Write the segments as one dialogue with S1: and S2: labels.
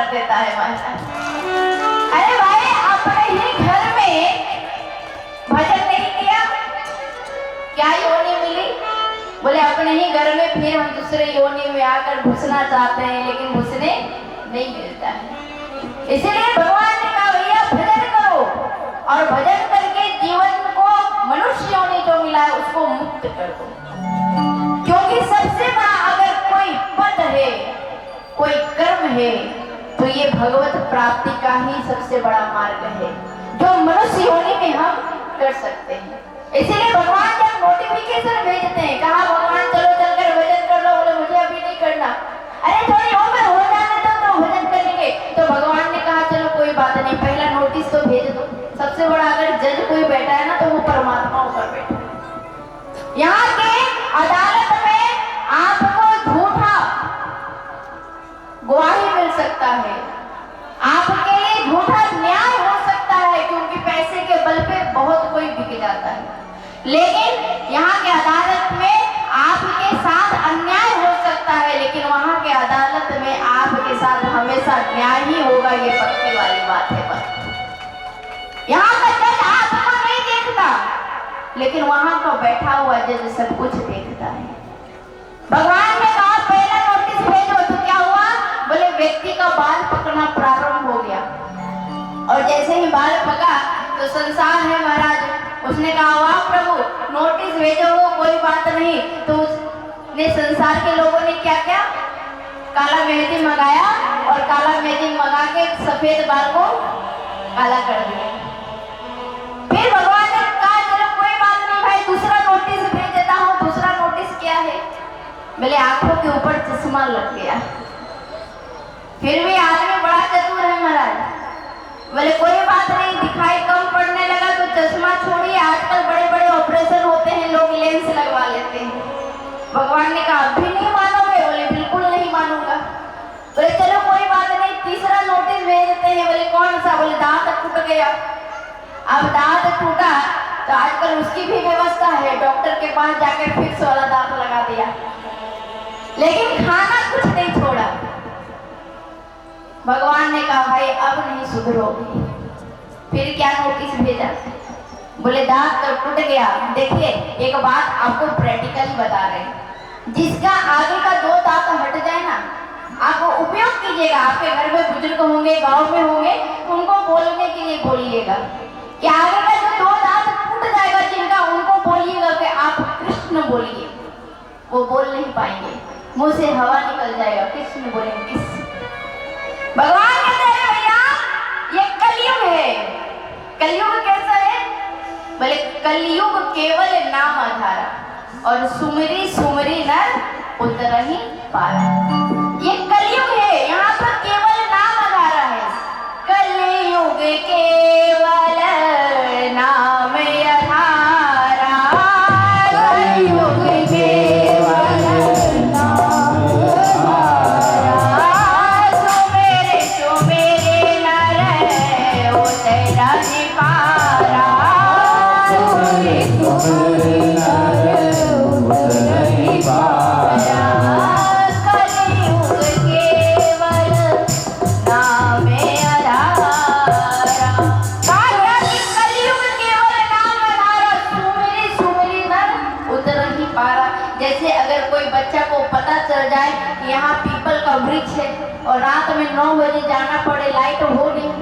S1: कर देता है महाराज। अरे भाई अपने ही घर में भजन नहीं किया, क्या योनि मिली? बोले अपने ही घर में फिर हम दूसरे योनि में आकर घुसना चाहते हैं, लेकिन घुसने नहीं मिलता है। इसीलिए भगवान ने कहा भैया भजन करो, और भजन करके जीवन को मनुष्य योनि जो मिला है उसको मुक्त कर दो। क्योंकि सबसे बड़ा अगर कोई पद है, कोई कर्म है, तो ये भगवत प्राप्ति का ही सबसे बड़ा मार्ग है जो मनुष्य योनि में हम कर सकते हैं। इसीलिए भगवान जब नोटिफिकेशन भेजते हैं, कहा भगवान चलो चलकर भजन कर लो, बोले मुझे अभी नहीं करना, अरे थोड़ी उम्र हो जाने दो तो भजन करेंगे। तो भगवान ने कहा चलो कोई बात नहीं, पहला नोटिस तो भेज दो। सबसे बड़ा अगर जज कोई बैठा है ना तो वो परमात्मा ऊपर बैठा है। यहाँ के अदालत में आपको झूठा गवाही मिल सकता है, आपके लिए झूठा न्याय हो सकता है, क्योंकि पैसे के बल पे बहुत कोई बिक जाता है। लेकिन यहाँ के अदालत में आपके साथ अन्याय हो सकता है, लेकिन वहाँ के अदालत में आपके साथ हमेशा न्याय ही होगा। ये पक्की वाली बात है। बस यहाँ का जज आपको नहीं देखता, लेकिन वहाँ का बैठा हुआ जज सब कुछ देखता है। भगवान ने कहा पहला नोटिस भेजो, तो क्या हुआ? बोले व्यक्ति का बाल पकना प्रारंभ हो गया, और जैसे ही बाल पका तो संसार है महाराज, उसने कहा वाह प्रभु नोटिस भेजो हो, कोई बात नहीं। तो उसने संसार के लोगों ने क्या क्या, काला मेहंदी मंगाया, और काला मेहंदी मंगा के सफेद बाल को काला कर दिया। फिर भगवान ने कहा चलो कोई बात नहीं भाई, दूसरा नोटिस भेज देता हूँ। दूसरा नोटिस क्या है? बोले आंखों के ऊपर चश्मा लग गया। फिर भी आदमी बड़ा चतुर है महाराज, बोले कोई बात नहीं, दिखाई कम पड़ने लगा तो चश्मा छोड़िए, आजकल बड़े बड़े ऑपरेशन होते हैं, लोग लेंस लगवा लेते हैं। भगवान ने कहा अभी नहीं मानोगे? बोले बिल्कुल नहीं मानूंगा। बोले चलो कोई बात नहीं, तीसरा नोटिस भेजते हैं। बोले कौन सा? बोले दांत टूट गया। अब दांत टूटा तो आजकल उसकी भी व्यवस्था है, डॉक्टर के पास जाकर फिक्स वाला दांत लगा दिया, लेकिन खाना कुछ नहीं छोड़ा। भगवान ने कहा भाई अब नहीं सुधरोगे। फिर क्या नोटिस भेजा? बोले दांत तो टूट गया, देखिए एक बात आपको प्रैक्टिकली बता रहे हैं, जिसका आगे का दो दांत हट जाए ना, आप उपयोग कीजिएगा। आपके घर में बुजुर्ग होंगे, गांव में होंगे, उनको बोलने के लिए बोलिएगा कि आगे का जो दो दांत टूट जाएगा जिनका, उनको बोलिएगा कि आप कृष्ण बोलिए। वो बोल नहीं पाएंगे, मुंह से हवा निकल जाएगा, कृष्ण बोलेंगे कृष्ण। भगवान कहते हैं भैया ये कलयुग है। कलयुग कैसा है? बोले कलयुग केवल नाम आधारा, और सुमरी सुमरी नर उतर ही पारा। ये कलयुग है, यहाँ पर केवल नाम आधारा है। कलयुग केवल नाम आधारा, कलयुग केवल नाम आधारा, सुमेरे सुमेरे नर उतर ही पारा, सुमेरे सुमेरे नर उतर ही पारा, कलयुग केवल नाम आधारा। कलयुग केवल नाम आधारा, सुमेरी सुमेरी नर उतर ही पारा। जैसे अगर कोई बच्चा को पता चल जाए कि यहाँ पीपल का वृक्ष है और रात में 9 बजे जाना पड़े, लाइट हो नहीं,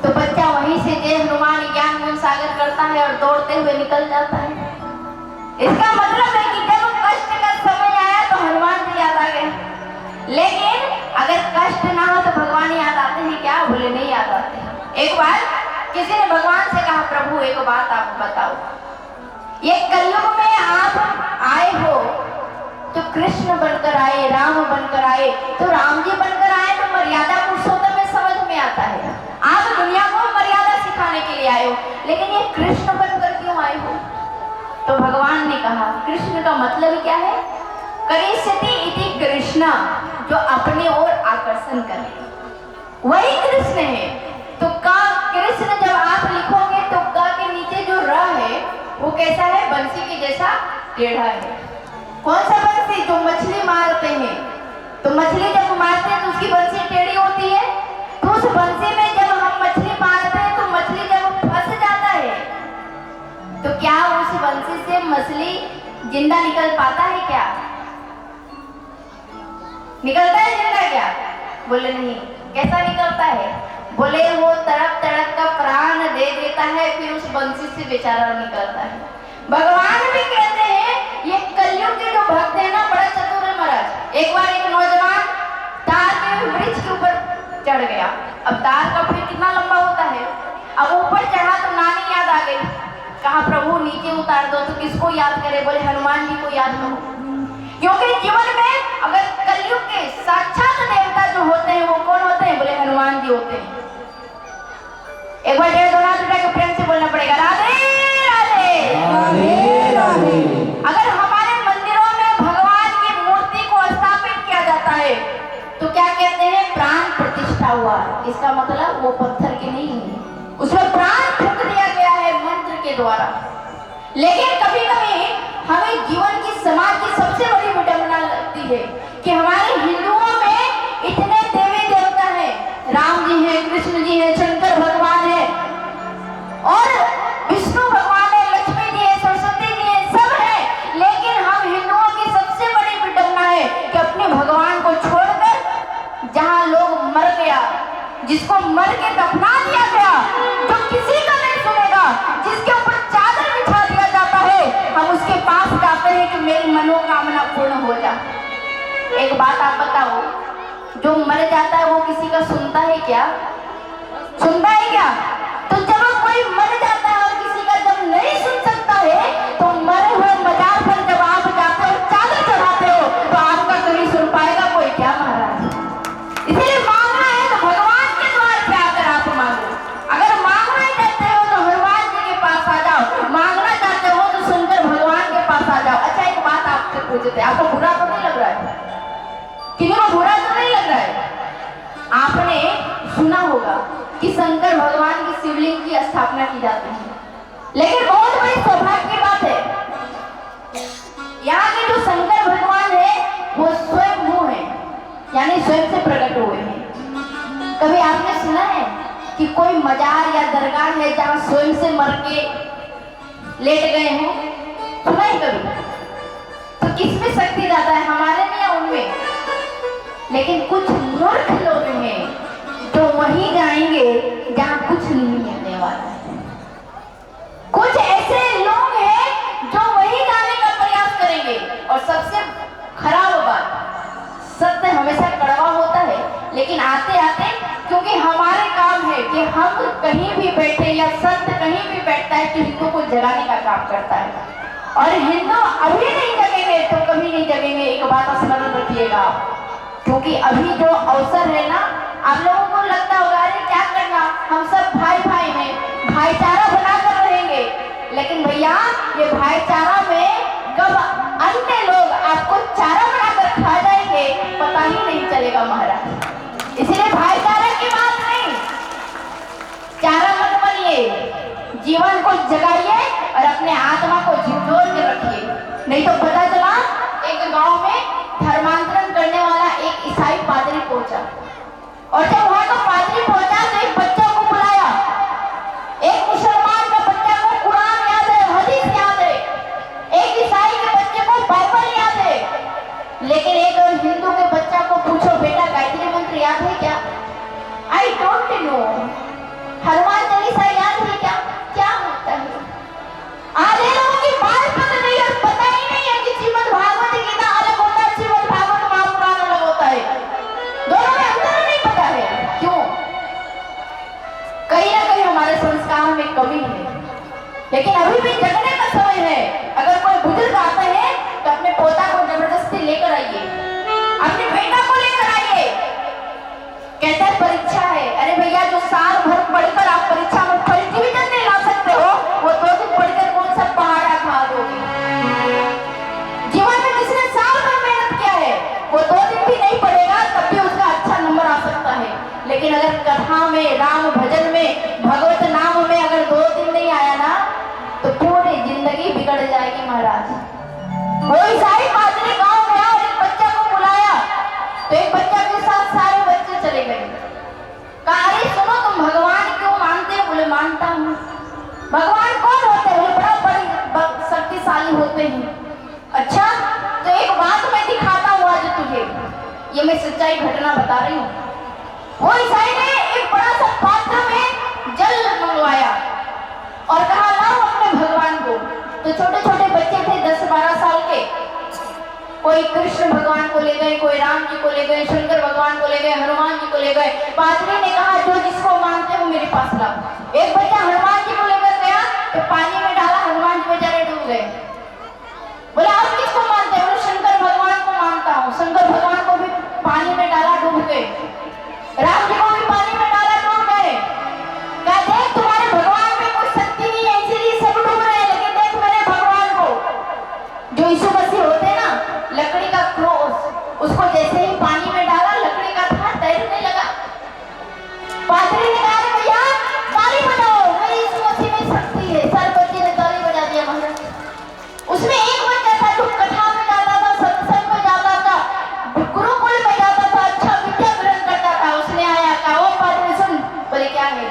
S1: तो बच्चा वहीं से जय हनुमान ज्ञान गुण सागर करता है और दौड़ते हुए निकल जाता है। इसका मतलब है कि जब कष्ट का समय आया तो हनुमान जी याद आ गए। लेकिन अगर कष्ट ना हो तो भगवान याद आते हैं क्या? बोले नहीं याद आते। एक बार किसी ने भगवान से कहा प्रभु एक बात आप बताओ, ये कलयुग में आप आए हो तो कृष्ण बनकर आए, राम बनकर आए, तो राम जी बनकर आए तो मर्यादा पुरुषोत्तम में समझ में आता है, आप दुनिया को मर्यादा सिखाने के लिए आए हो, लेकिन ये कृष्ण बनकर क्यों आए हो? तो भगवान ने कहा कृष्ण का मतलब क्या है? करिष्यति इति कृष्णा, जो अपने ओर आकर्षण करे, वही कृष्ण है। तो का कृष्ण जब आप लिखोगे तो का के नीचे जो र है वो कैसा है? बंसी के जैसा टेढ़ा है। कौन सा बंसी? जो मछली मारते हैं, तो मछली जब मारते हैं तो उसकी बंसी टेढ़ी होती है, तो उस बंसी में जब हम मछली मारते हैं तो मछली जब फंस जाता है तो क्या उस बंसी से मछली जिंदा निकल पाता है? क्या निकलता है जिंदा? क्या बोले नहीं। कैसा निकलता है? बोले वो तड़प तड़प का प्राण दे देता है, फिर उस बंसी से बेचारा निकलता है। भगवान भी कहते हैं ये कलयुग के जो भक्त है ना, बड़ा चतुर है महाराज। एक बार एक नौजवान तार के वृक्ष के ऊपर चढ़ गया। अब तार का पेड़ कितना लंबा होता है, अब ऊपर चढ़ा तो नानी याद आ गई। कहा प्रभु नीचे उतार दो, तो किसको याद करे? बोले हनुमान जी को याद करो। क्योंकि जीवन में अगर कलयुग के साक्षात देवता जो होते हैं वो कौन होते हैं? बोले हनुमान जी होते हैं। एक बार 1.5 हाथ उठा के प्रेम से बोलना पड़ेगा राधे राधे राधे राधे। अगर हमारे मंदिरों में भगवान की मूर्ति को स्थापित किया जाता है तो क्या कहते हैं? प्राण प्रतिष्ठा हुआ। इसका मतलब वो पत्थर के नहीं है, उसमें प्राण फूंक दिया गया है मंत्र के द्वारा। लेकिन कभी कभी हमें जीवन की समाज की सबसे बड़ी विडंबना लगती है कि हमारे हिंदुओं में इतने देवी देवता हैं, राम जी हैं, कृष्ण जी हैं, शंकर भगवान है और विष्णु भगवान है, लक्ष्मी जी है, सरस्वती जी है, सब है। लेकिन हम हिंदुओं की सबसे बड़ी विडंबना है कि अपने भगवान को छोड़कर जहां लोग मर गया, जिसको मर के दफना दिया गया, जो किसी का नहीं सुनेगा, जिसके ऊपर चादर बिछा दिया जाता है, हम उसके पास जाते हैं कि मेरी मनोकामना पूर्ण हो जाए। एक बात आप बताओ, जो मर जाता है वो किसी का सुनता है क्या? सुनता है क्या? तो जब कोई मर जाता है और किसी का जब नहीं सुन सकता है तो मरे हुए मजार पर जब आप जाते हो, चादर चढ़ाते हो, तो आपका कहीं सुन पाएगा कोई क्या महाराज? इसलिए मांगना है तो भगवान के द्वार पे आकर आप मांगो। अगर मांगना चाहते हो तो हनुमान जी के पास आ जाओ, मांगना चाहते हो तो शंकर भगवान के पास आ जाओ। अच्छा एक बात आपसे पूछते हैं, आपको बुरा तो नहीं लग रहा है? किसी को बुरा तो नहीं लग रहा है? आपने सुना होगा कि शंकर भगवान की शिवलिंग की स्थापना की जाती है, लेकिन बहुत बड़ी सौभाग्य की बात है, यहाँ के जो शंकर भगवान है वो स्वयं मुँह है, यानी स्वयं से प्रकट हुए हैं। कभी आपने सुना है कि कोई मजार या दरगाह है जहाँ स्वयं से मर के लेट गए हों? सुना है कभी? तो किसमें शक्ति ज्यादा है, हमारे में या उनमें? लेकिन कुछ मूर्ख लोग हैं जो वहीं जाएंगे जहां कुछ नहीं मिलने वाला है। कुछ ऐसे लोग हैं जो वहीं जाने का प्रयास करेंगे। और सबसे खराब बात, सत्य हमेशा कड़वा होता है, लेकिन आते आते क्योंकि हमारे काम है कि हम कहीं भी बैठे या सत्य कहीं भी बैठता है तो हिंदू को जगाने का काम करता है। और हिंदू अभी नहीं जगेंगे तो कभी नहीं जगेंगे, एक बात स्मरण रखिएगा। क्योंकि अभी जो अवसर है ना, आप लोगों को लगता होगा अरे क्या करना, हम सब भाई भाई में भाईचारा बनाकर रहेंगे। लेकिन भैया ये भाईचारा में कब अन्य लोग आपको चारा बनाकर खा जाएंगे पता ही नहीं चलेगा महाराज। इसलिए भाईचारा की बात नहीं, चारा मत बनिए, जीवन को जगाइए और अपने आत्मा को झिझोर के रखिए। नहीं तो पता चला एक गांव में धर्मांतरण करने वाला एक ईसाई पादरी पहुंचा, और जब वहां का पादरी पहुंचा तो एक बच्चा को बुलाया। एक मुसलमान का बच्चा को कुरान याद है, हदीस याद है, एक ईसाई के बच्चे को बाइबल याद है, लेकिन एक हिंदू के बच्चा को पूछो बेटा गायत्री मंत्र याद है क्या? I don't know. Hanuman Chalisa याद है क्या? क्या होता है? आधे लोगों की बात पता नहीं और पता ही नहीं है कि श्रीमद् भागवत गीता अलग होता है, श्रीमद् भागवत महापुराण अलग होता है, दोनों में अंतर नहीं पता है। क्यों? कहीं ना कहीं हमारे संस्कार में कमी है। लेकिन अभी भी जगने का समय है। अगर कोई बुजुर्ग आते हैं तो अपने पोता को जबरदस्ती लेकर आइए, अपने बेटा को लेकर आइए। कहते हैं परीक्षा है, अरे भैया जो साल भर पढ़कर आप परीक्षा में फर्स्ट डिवीजन नहीं ला सकते हो, वो 2 दिन पढ़कर कौन सा पहाड़ा खा दोगे? जीवन में जिसने साल भर मेहनत किया है वो 2 दिन भी नहीं पढ़ेगा तब भी उसका अच्छा नंबर आ सकता है। लेकिन अगर कथा में, राम भजन में, भगवत नाम में अगर 2 दिन नहीं आया ना तो पूरी जिंदगी बिगड़ जाएगी महाराज। वो ईसाई पादरी गांव गया और एक बच्चा को बुलाया, तो एक बच्चा के साथ सारे बच्चे चले गए। ये मैं सच्चाई घटना बता रही हूँ। वो ईसाई ने एक बड़ा सा पात्र में जल मंगवाया और कहा लाओ अपने भगवान को। तो छोटे छोटे बच्चे थे 10-12 साल के, कोई कृष्ण भगवान को ले गए, कोई राम जी को ले गए, शंकर भगवान को ले गए, हनुमान जी को ले गए। पादरी ने कहा जो जिसको मानते हो मेरे पास लाओ। एक बच्चा हनुमान जी को लेकर गया तो पानी में डाला, हनुमान जी बेचारे डूब गए। बोला आप किसको मानते हो? शंकर भगवान को मानता हूँ। शंकर भगवान को भी पानी में डाला, डूब गए। राम जी को भी पानी में डाला, डूब गए। क्या देख तुम्हारे भगवान में कोई शक्ति नहीं है इसीलिए सब डूब रहे हैं, लेकिन देख मेरे भगवान को जो यीशु मसीह होते हैं ना, लकड़ी का क्रॉस, उसको जैसे ही पानी में डाला लकड़ी का था, तैरने लगा। पादरी ने कहा भैया ताली बजाओ, मेरे यीशु मसीह में शक्ति है। सारे बच्चे ने ताली बजा दिया महाराज। उसमें एक बच्चा था जो कथा में जाता था, सत्संग में जाता था, गुरुकुल में जाता था, अच्छा विद्या ग्रहण करता था। उसने आया कहा ओ पादरी सुन। बोले क्या है?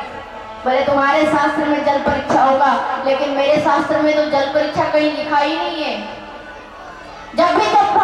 S1: बोले तुम्हारे शास्त्र में जल परीक्षा होगा, लेकिन मेरे शास्त्र में तो जल परीक्षा कहीं लिखा ही नहीं है। जब भी जब